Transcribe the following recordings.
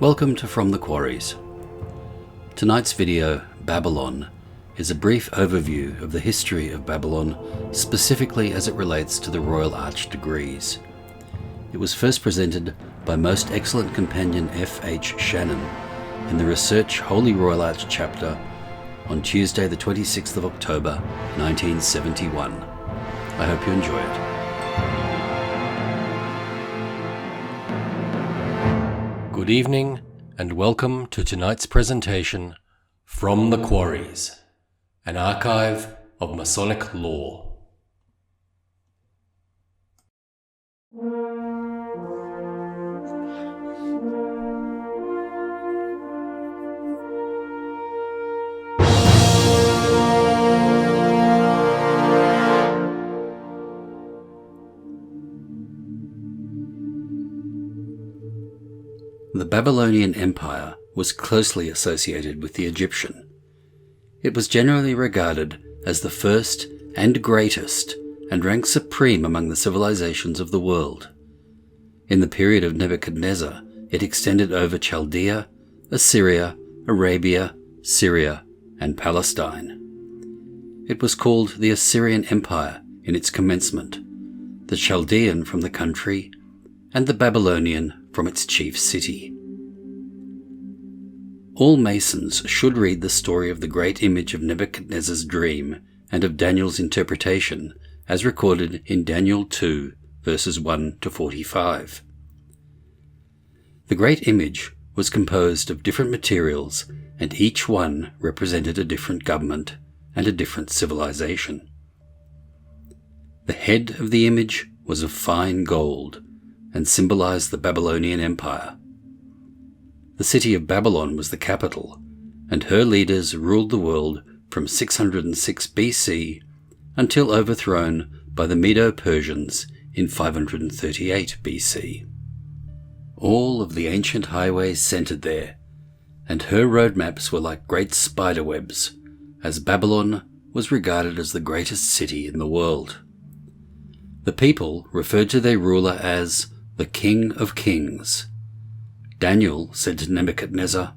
Welcome to From the Quarries. Tonight's video, Babylon, is a brief overview of the history of Babylon, specifically as it relates to the Royal Arch degrees. It was first presented by Most Excellent Companion F.H. Shannon in the Research Holy Royal Arch Chapter on Tuesday the 26th of October 1971. I hope you enjoy it. Good evening and welcome to tonight's presentation, From the Quarries, an archive of Masonic lore. The Babylonian Empire was closely associated with the Egyptian. It was generally regarded as the first and greatest, and ranked supreme among the civilizations of the world. In the period of Nebuchadnezzar, it extended over Chaldea, Assyria, Arabia, Syria, and Palestine. It was called the Assyrian Empire in its commencement, the Chaldean from the country, and the Babylonian from its chief city. All Masons should read the story of the great image of Nebuchadnezzar's dream and of Daniel's interpretation as recorded in Daniel 2, verses 1 to 45. The great image was composed of different materials, and each one represented a different government and a different civilization. The head of the image was of fine gold, and symbolized the Babylonian Empire. The city of Babylon was the capital, and her leaders ruled the world from 606 BC until overthrown by the Medo-Persians in 538 BC. All of the ancient highways centered there, and her roadmaps were like great spider webs, as Babylon was regarded as the greatest city in the world. The people referred to their ruler as the King of Kings. Daniel said to Nebuchadnezzar,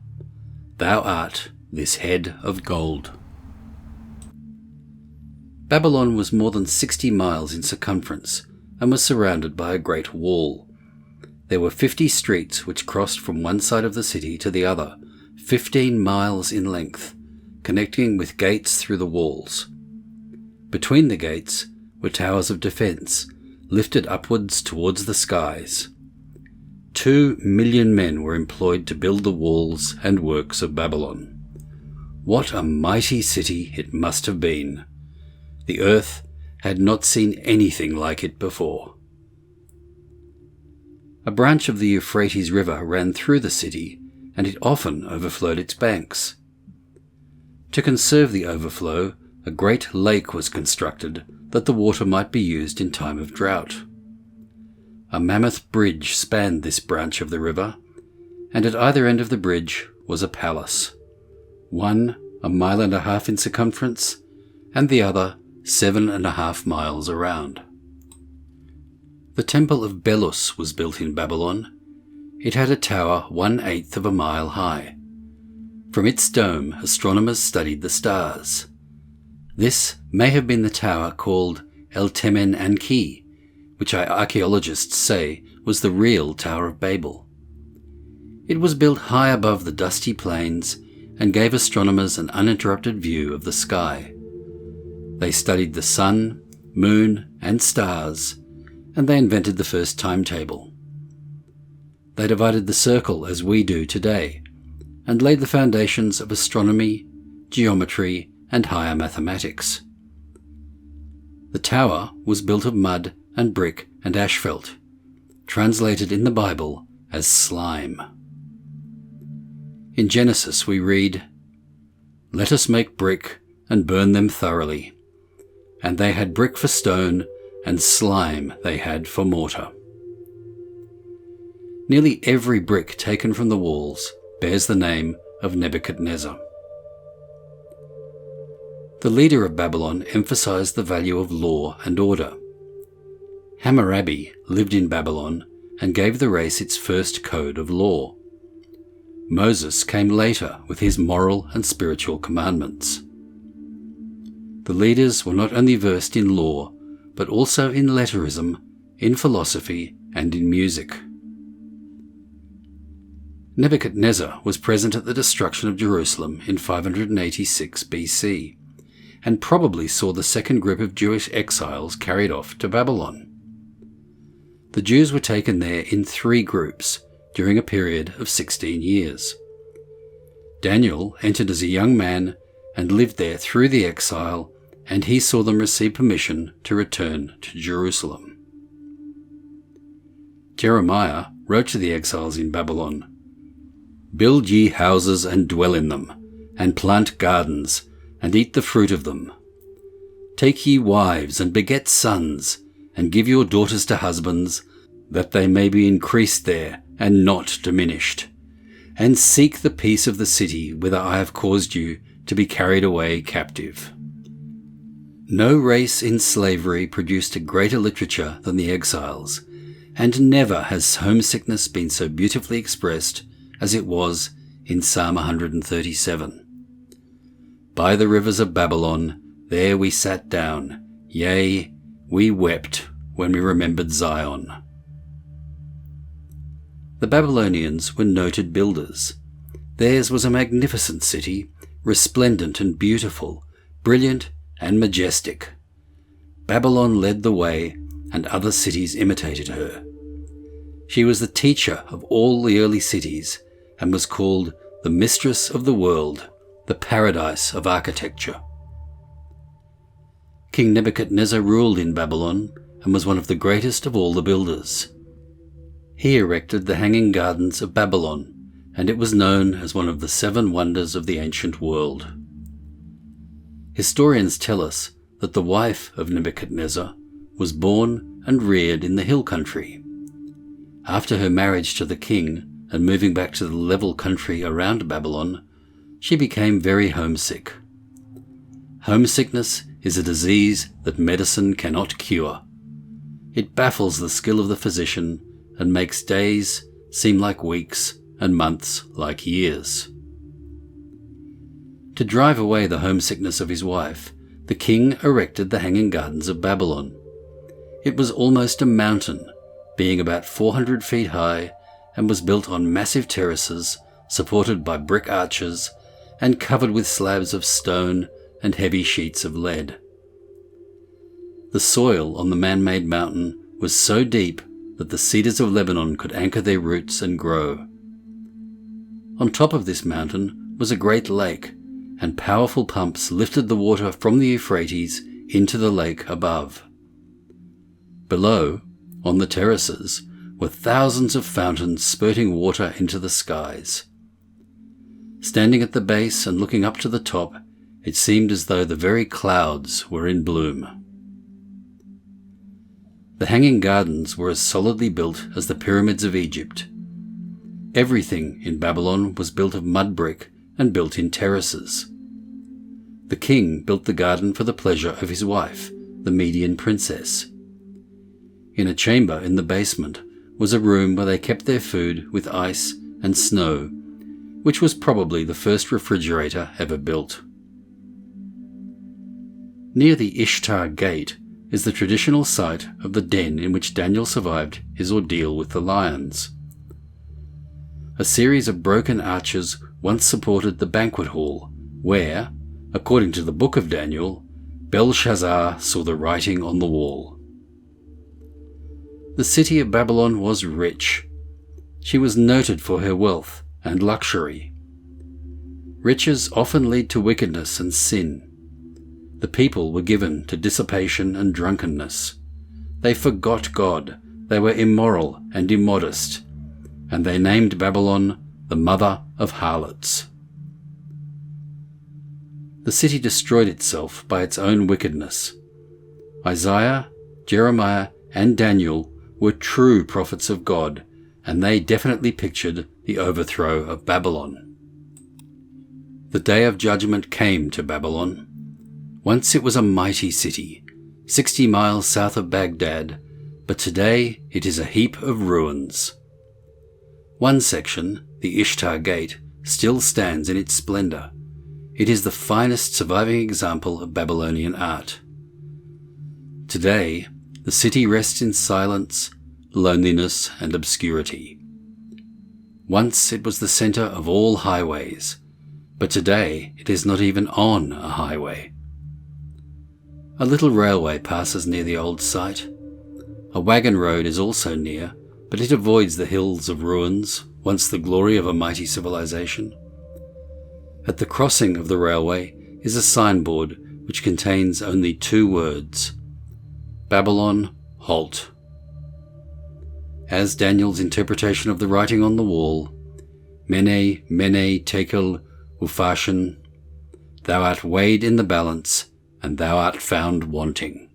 "Thou art this head of gold." Babylon was more than 60 miles in circumference and was surrounded by a great wall. There were 50 streets which crossed from one side of the city to the other, 15 miles in length, connecting with gates through the walls. Between the gates were towers of defense, lifted upwards towards the skies. 2 million men were employed to build the walls and works of Babylon. What a mighty city it must have been! The earth had not seen anything like it before. A branch of the Euphrates River ran through the city, and it often overflowed its banks. To conserve the overflow, a great lake was constructed that the water might be used in time of drought. A mammoth bridge spanned this branch of the river, and at either end of the bridge was a palace, one 1.5 miles in circumference, and the other 7.5 miles around. The Temple of Belus was built in Babylon. It had a tower 1/8 of a mile high. From its dome, astronomers studied the stars. This may have been the tower called El Temen Anki, which archaeologists say was the real Tower of Babel. It was built high above the dusty plains and gave astronomers an uninterrupted view of the sky. They studied the sun, moon, and stars, and they invented the first timetable. They divided the circle as we do today, and laid the foundations of astronomy, geometry, and higher mathematics. The tower was built of mud and brick and asphalt, translated in the Bible as slime. In Genesis we read, "Let us make brick and burn them thoroughly. And they had brick for stone, and slime they had for mortar." Nearly every brick taken from the walls bears the name of Nebuchadnezzar. The leader of Babylon emphasized the value of law and order. Hammurabi lived in Babylon and gave the race its first code of law. Moses came later with his moral and spiritual commandments. The leaders were not only versed in law, but also in letterism, in philosophy, and in music. Nebuchadnezzar was present at the destruction of Jerusalem in 586 BC, and probably saw the second group of Jewish exiles carried off to Babylon. The Jews were taken there in 3 groups during a period of 16 years. Daniel entered as a young man and lived there through the exile, and he saw them receive permission to return to Jerusalem. Jeremiah wrote to the exiles in Babylon, "Build ye houses and dwell in them, and plant gardens, and eat the fruit of them. Take ye wives, and beget sons, and give your daughters to husbands, that they may be increased there, and not diminished. And seek the peace of the city whither I have caused you to be carried away captive." No race in slavery produced a greater literature than the exiles, and never has homesickness been so beautifully expressed as it was in Psalm 137. "By the rivers of Babylon, there we sat down, yea, we wept when we remembered Zion." The Babylonians were noted builders. Theirs was a magnificent city, resplendent and beautiful, brilliant and majestic. Babylon led the way, and other cities imitated her. She was the teacher of all the early cities, and was called the mistress of the world, the paradise of architecture. King Nebuchadnezzar ruled in Babylon, and was one of the greatest of all the builders. He erected the Hanging Gardens of Babylon, and it was known as one of the 7 wonders of the ancient world. Historians tell us that the wife of Nebuchadnezzar was born and reared in the hill country. After her marriage to the king and moving back to the level country around Babylon, she became very homesick. Homesickness is a disease that medicine cannot cure. It baffles the skill of the physician and makes days seem like weeks and months like years. To drive away the homesickness of his wife, the king erected the Hanging Gardens of Babylon. It was almost a mountain, being about 400 feet high, and was built on massive terraces supported by brick arches and covered with slabs of stone and heavy sheets of lead. The soil on the man-made mountain was so deep that the cedars of Lebanon could anchor their roots and grow. On top of this mountain was a great lake, and powerful pumps lifted the water from the Euphrates into the lake above. Below, on the terraces, were thousands of fountains spurting water into the skies. Standing at the base and looking up to the top, it seemed as though the very clouds were in bloom. The Hanging Gardens were as solidly built as the pyramids of Egypt. Everything in Babylon was built of mud brick and built in terraces. The king built the garden for the pleasure of his wife, the Median princess. In a chamber in the basement was a room where they kept their food with ice and snow, which was probably the first refrigerator ever built. Near the Ishtar Gate is the traditional site of the den in which Daniel survived his ordeal with the lions. A series of broken arches once supported the banquet hall, where, according to the book of Daniel, Belshazzar saw the writing on the wall. The city of Babylon was rich. She was noted for her wealth and luxury. Riches often lead to wickedness and sin. The people were given to dissipation and drunkenness. They forgot God, they were immoral and immodest, and they named Babylon the mother of harlots. The city destroyed itself by its own wickedness. Isaiah, Jeremiah, and Daniel were true prophets of God, and they definitely pictured the overthrow of Babylon. The day of judgment came to Babylon. Once it was a mighty city, 60 miles south of Baghdad, but today it is a heap of ruins. One section, the Ishtar Gate, still stands in its splendor. It is the finest surviving example of Babylonian art. Today, the city rests in silence, loneliness, and obscurity. Once it was the center of all highways, but today it is not even on a highway. A little railway passes near the old site. A wagon road is also near, but it avoids the hills of ruins, once the glory of a mighty civilization. At the crossing of the railway is a signboard which contains only 2 words: Babylon, halt. As Daniel's interpretation of the writing on the wall, Mene, Mene, Tekel, Upharsin, thou art weighed in the balance, and thou art found wanting.